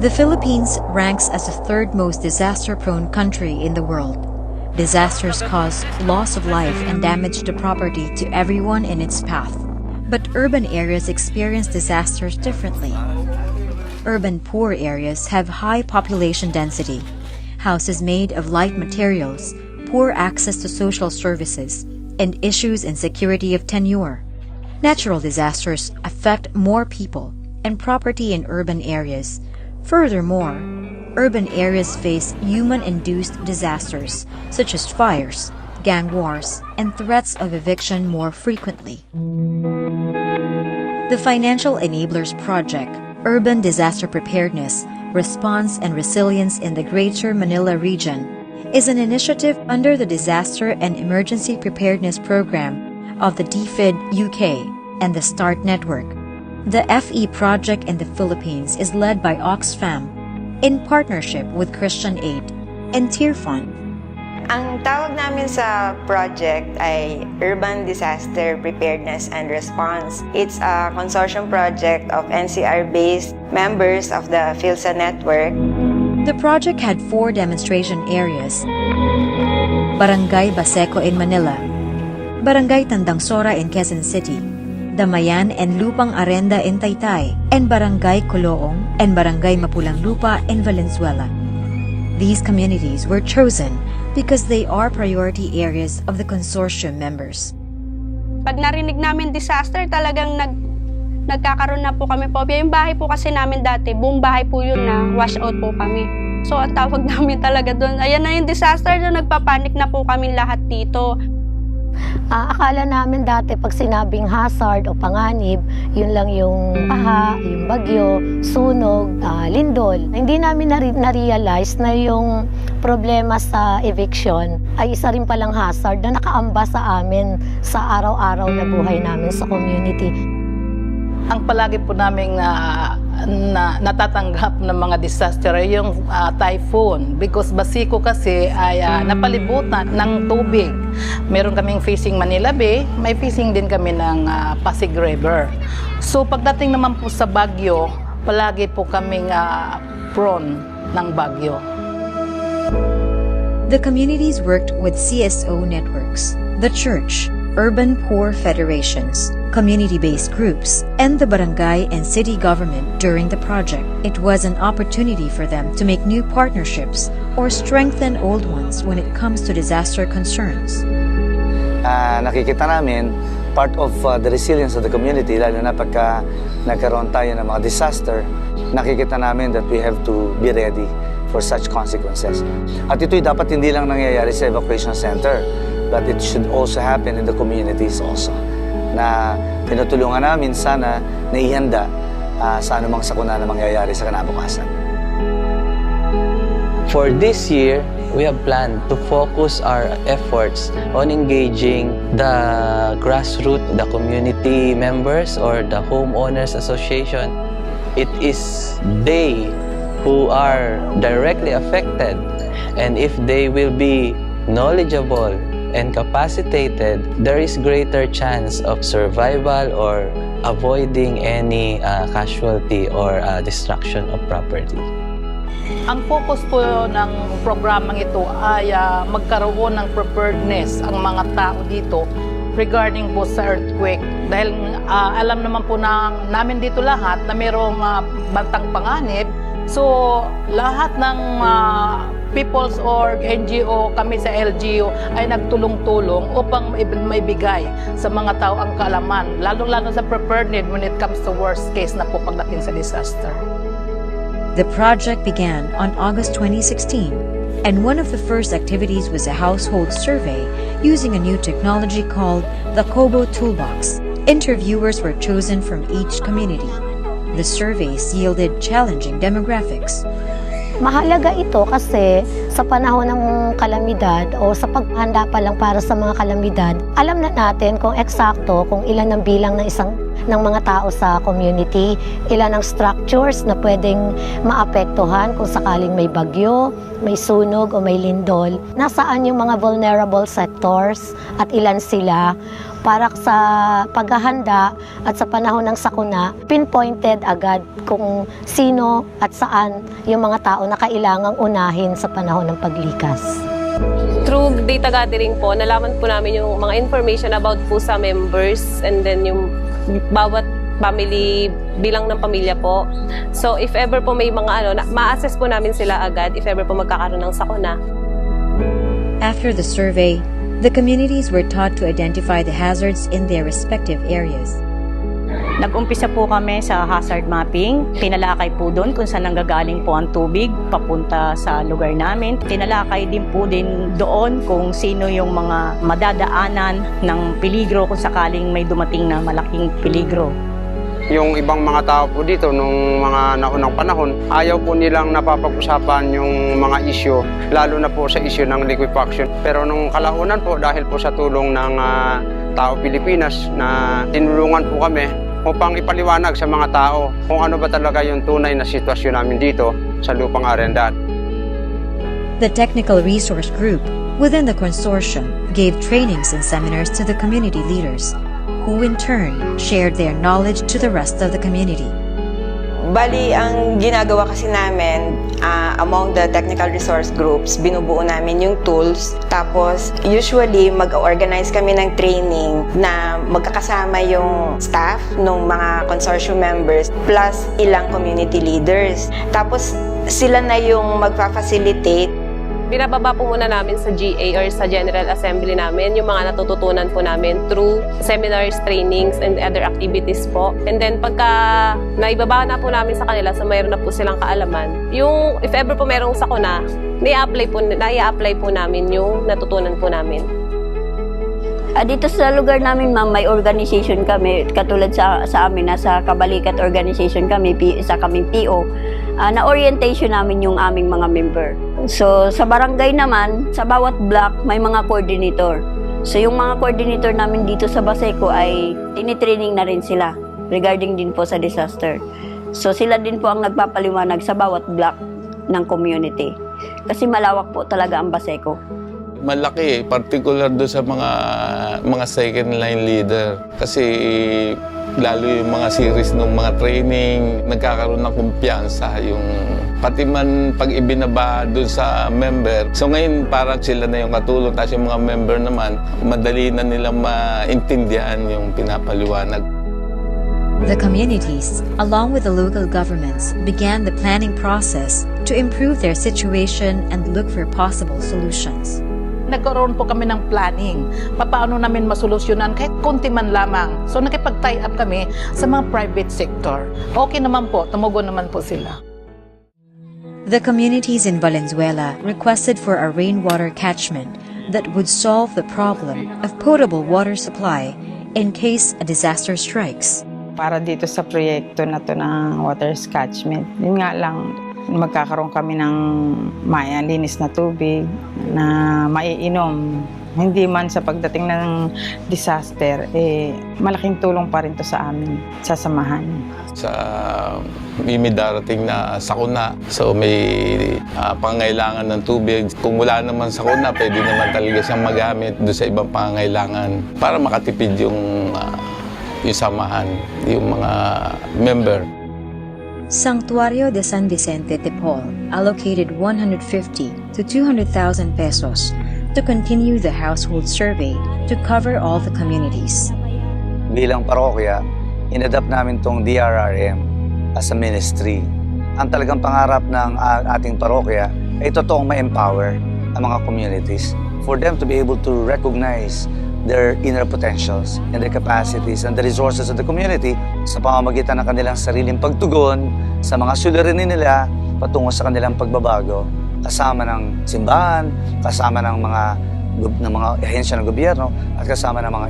The Philippines ranks as the third most disaster-prone country in the world. Disasters cause loss of life and damage to property to everyone in its path. But urban areas experience disasters differently. Urban poor areas have high population density, houses made of light materials, poor access to social services, and issues in security of tenure. Natural disasters affect more people and property in urban areas. Furthermore, urban areas face human-induced disasters such as fires, gang wars, and threats of eviction more frequently. The Financial Enablers Project, Urban Disaster Preparedness, Response and Resilience in the Greater Manila Region, is an initiative under the Disaster and Emergency Preparedness Program of the DFID UK and the START Network. The FE project in the Philippines is led by Oxfam in partnership with Christian Aid and Tear Fund. Ang tawag namin sa project ay Urban Disaster Preparedness and Response. It's a consortium project of NCR-based members of the PhilSA network. The project had 4 demonstration areas: Barangay Baseco in Manila, Barangay Tandangsora in Quezon City, Damayan and Lupang Arenda in Taytay, and Barangay Coloong and Barangay Mapulang Lupa in Valenzuela. These communities were chosen because they are priority areas of the consortium members. Pag narinig namin disaster, talagang nagkakaroon na po kami phobia. Yung bahay po kasi namin dati, buong bahay po yun na wash out po kami. So ang tawag namin talaga doon, ayan na yung disaster, doon nagpapanik na po kami lahat dito. Akala namin dati pag sinabing hazard o panganib, yun lang yung baha, yung bagyo, sunog, lindol. Hindi namin na-realize na yung problema sa eviction ay isa rin palang hazard na nakaamba sa amin sa araw-araw na buhay namin sa community. Ang palagi po namin natatanggap ng mga disaster ay yung typhoon, because Basico kasi ay napalibutan ng tubig. Meron kaming facing Manila Bay, may facing din kami ng Pasig River. So pagdating naman po sa bagyo, palagi po kaming prone ng bagyo. The communities worked with CSO networks, the church, urban poor federations, community-based groups, and the barangay and city government during the project. It was an opportunity for them to make new partnerships or strengthen old ones when it comes to disaster concerns. Nakikita namin part of the resilience of the community, lalo na pagka nagkaroon tayo ng mga disaster, nakikita namin that we have to be ready for such consequences. At ito'y dapat hindi lang nangyayari sa evacuation center, but it should also happen in the communities also, na tinutulungan namin sana na ihanda sa anumang sakuna na mangyayari sa kinabukasan. For this year, we have planned to focus our efforts on engaging the grassroots, the community members or the homeowners association. It is they who are directly affected, and if they will be knowledgeable and capacitated, there is greater chance of survival or avoiding any casualty or destruction of property. Ang focus po ng programang ito ay magkaroon ng preparedness ang mga tao dito regarding po sa earthquake. Dahil alam naman po namin dito lahat na mayroong bantang panganib. So lahat ng peoples or NGO, kami sa LGU ay nagtulong-tulong upang maibigay sa mga tao ang kaalaman, lalo-lalo sa preparedness when it comes to worst case na po pagdating sa disaster. The project began on August 2016, and one of the first activities was a household survey using a new technology called the Kobo Toolbox. Interviewers were chosen from each community. The surveys yielded challenging demographics. Mahalaga ito kasi sa panahon ng kalamidad o sa paghanda pa lang para sa mga kalamidad, alam na natin kung eksakto kung ilan ang bilang ng mga tao sa community, ilan ang structures na pwedeng maapektuhan kung sakaling may bagyo, may sunog o may lindol, nasaan yung mga vulnerable sectors at ilan sila, para sa paghahanda at sa panahon ng sakuna, pinpointed agad kung sino at saan yung mga tao na kailangang unahin sa panahon ng paglikas. Through data gathering po, nalaman po namin yung mga information about po sa members and then yung bawat family, bilang ng pamilya po. So if ever po may mga ma-assess po namin sila agad if ever po magkakaroon ng sakuna. After the survey, the communities were taught to identify the hazards in their respective areas. Nag-umpisa po kami sa hazard mapping. Tinalakay po doon kung saan nanggagaling po ang tubig papunta sa lugar namin. Tinalakay din po doon kung sino yung mga madadaanan ng peligro kung sakaling may dumating na malaking peligro. Yung ibang mga tao po dito nung mga naunang panahon, ayaw po nilang napapag-usapan yung mga isyu, lalo na po sa isyu ng liquefaction. Pero nung kalaunan po, dahil po sa tulong ng tao Pilipinas na tinulungan po kami upang ipaliwanag sa mga tao kung ano ba talaga yung tunay na sitwasyon namin dito sa Lupang Arendat. The Technical Resource Group within the consortium gave trainings and seminars to the community leaders, who in turn shared their knowledge to the rest of the community. Bali, ang ginagawa kasi namin among the technical resource groups, binubuo namin yung tools. Tapos, usually, mag-organize kami ng training na magkakasama yung staff ng mga consortium members plus ilang community leaders. Tapos, sila na yung magpa-facilitate. Binababa po muna namin sa GA or sa General Assembly namin yung mga natututunan po namin through seminars, trainings, and other activities po. And then pagka naibaba na po namin sa kanila, so mayroon na po silang kaalaman, yung if ever po mayroong sakuna, nai-apply po namin yung natutunan po namin. Dito sa lugar namin, ma'am, may organization kami, katulad sa amin, nasa Kabalikat organization kami, isa kaming PO, na orientation namin yung aming mga member. So, sa barangay naman, sa bawat block, may mga coordinator. So, yung mga coordinator namin dito sa Baseco ay tinitraining na rin sila regarding din po sa disaster. So, sila din po ang nagpapaliwanag sa bawat block ng community. Kasi malawak po talaga ang Baseco. Malaki, particular do sa mga second line leader. Kasi lalo yung mga series ng mga training, nagkakaroon ng kumpiyansa yung pati man pag ibinaba doon sa member. So ngayon parang sila na yung katulong, tapos yung mga member naman, madali na nilang maintindihan yung pinapaliwanag. The communities, along with the local governments, began the planning process to improve their situation and look for possible solutions. Nagkaroon po kami ng planning. Paano namin masolusyonan kahit konti man lamang. So nakipag-tie up kami sa mga private sector. Okay naman po, tumugon naman po sila. The communities in Valenzuela requested for a rainwater catchment that would solve the problem of potable water supply in case a disaster strikes. Para dito sa proyekto na to ng water catchment, yun nga lang, magkakaroon kami ng linis na tubig na maiinom. Hindi man sa pagdating ng disaster, malaking tulong pa rin to sa amin, sa samahan. Sa may darating na sakuna, so may pangangailangan ng tubig. Kung wala naman sakuna, pwede naman talaga siyang magamit doon sa ibang pangangailangan para makatipid yung samahan, yung mga member. Santuario de San Vicente de Paul allocated 150 to 200,000 pesos to continue the household survey to cover all the communities. Bilang parokya, inadapt namin tong DRRM as a ministry. Ang talagang pangarap ng ating parokya ay totoong ma-empower ang mga communities for them to be able to recognize their inner potentials and their capacities and the resources of the community sa pamamagitan ng kanilang sariling pagtugon sa mga suliranin nila patungo sa kanilang pagbabago, kasama ng simbahan, kasama ng mga ahensya ng gobyerno at kasama ng mga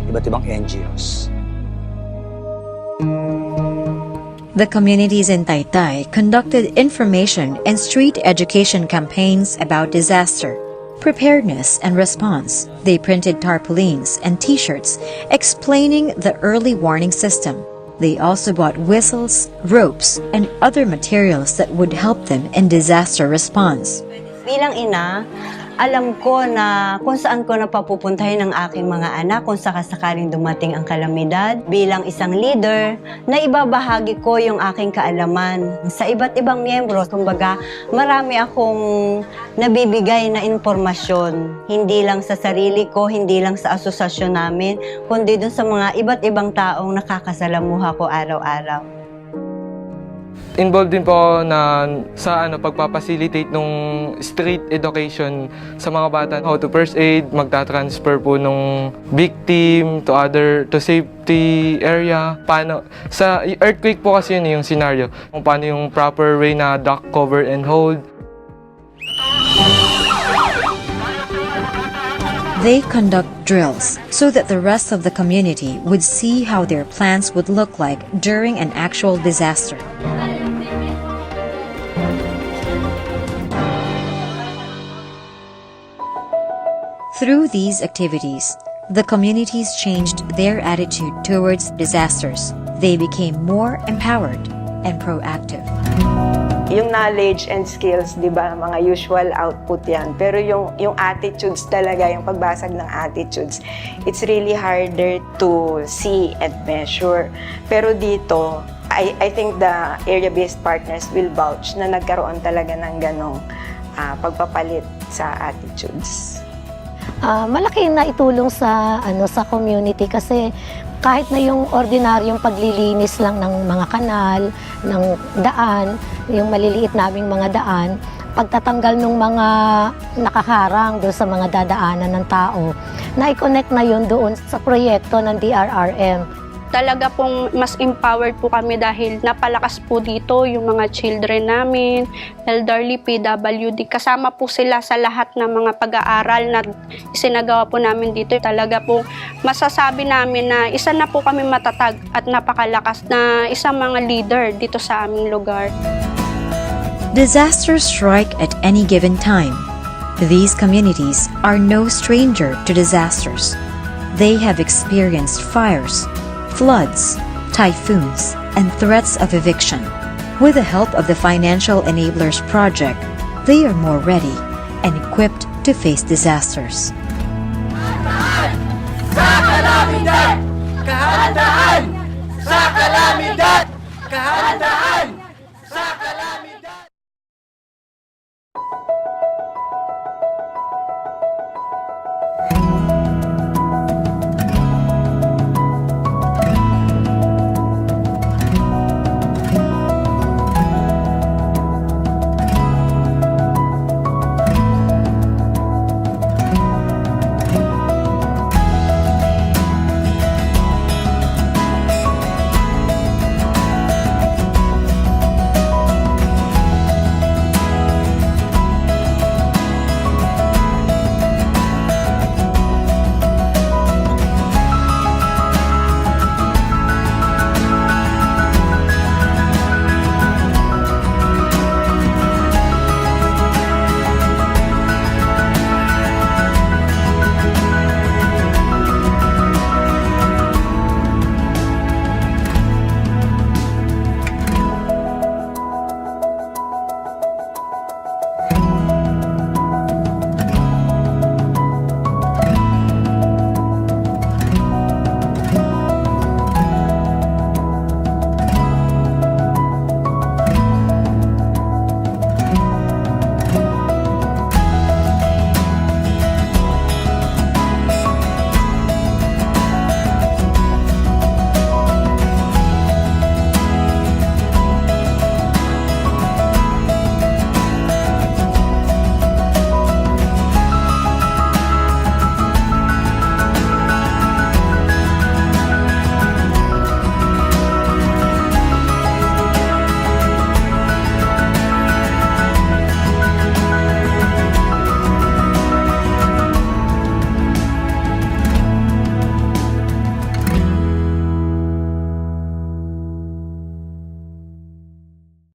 iba't ibang NGOs. The communities in Taytay conducted information and street education campaigns about disaster preparedness and response. They printed tarpaulins and t-shirts explaining the early warning system. They also bought whistles, ropes, and other materials that would help them in disaster response. Bilang ina, alam ko na kung saan ko napapupuntahin ang aking mga anak kung sakasakaling dumating ang kalamidad. Bilang isang leader, na ibabahagi ko yung aking kaalaman sa iba't ibang miyembro. Kumbaga, marami akong nabibigay na impormasyon. Hindi lang sa sarili ko, hindi lang sa asosasyon namin, kundi dun sa mga iba't ibang taong nakakasalamuha ko araw-araw. Involved din po ako sa pagpapacilitate ng street education sa mga bata. How to first aid, magta-transfer po ng victim to safety area. Paano, sa earthquake po kasi yun yung scenario. Kung paano yung proper way na duck cover and hold. They conduct drills so that the rest of the community would see how their plans would look like during an actual disaster. Through these activities, the communities changed their attitude towards disasters. They became more empowered and proactive. Yung knowledge and skills, di ba, mga usual output yan. Pero yung attitudes talaga, yung pagbasag ng attitudes, it's really harder to see and measure. Pero dito, I think the area-based partners will vouch na nagkaroon talaga ng ganong pagpapalit sa attitudes. Malaki na itulong sa community kasi kahit na yung ordinaryong paglilinis lang ng mga kanal, ng daan, yung maliliit naming mga daan, pagtatanggal ng mga nakaharang doon sa mga dadaanan ng tao, na-connect na yun doon sa proyekto ng DRRM. Talaga pong mas empowered po kami dahil napalakas po dito yung mga children namin, elderly, PWD. Kasama po sila sa lahat ng mga pag-aaral na isinagawa po namin dito. Talaga po masasabi namin na isa na po kami matatag at napakalakas na isang mga leader dito sa aming lugar. Disasters strike at any given time. These communities are no stranger to disasters. They have experienced fires, floods, typhoons, and threats of eviction. With the help of the Financial Enablers Project, they are more ready and equipped to face disasters. Sa kalamidad! Kahandaan! Sa kalamidad! Kahandaan!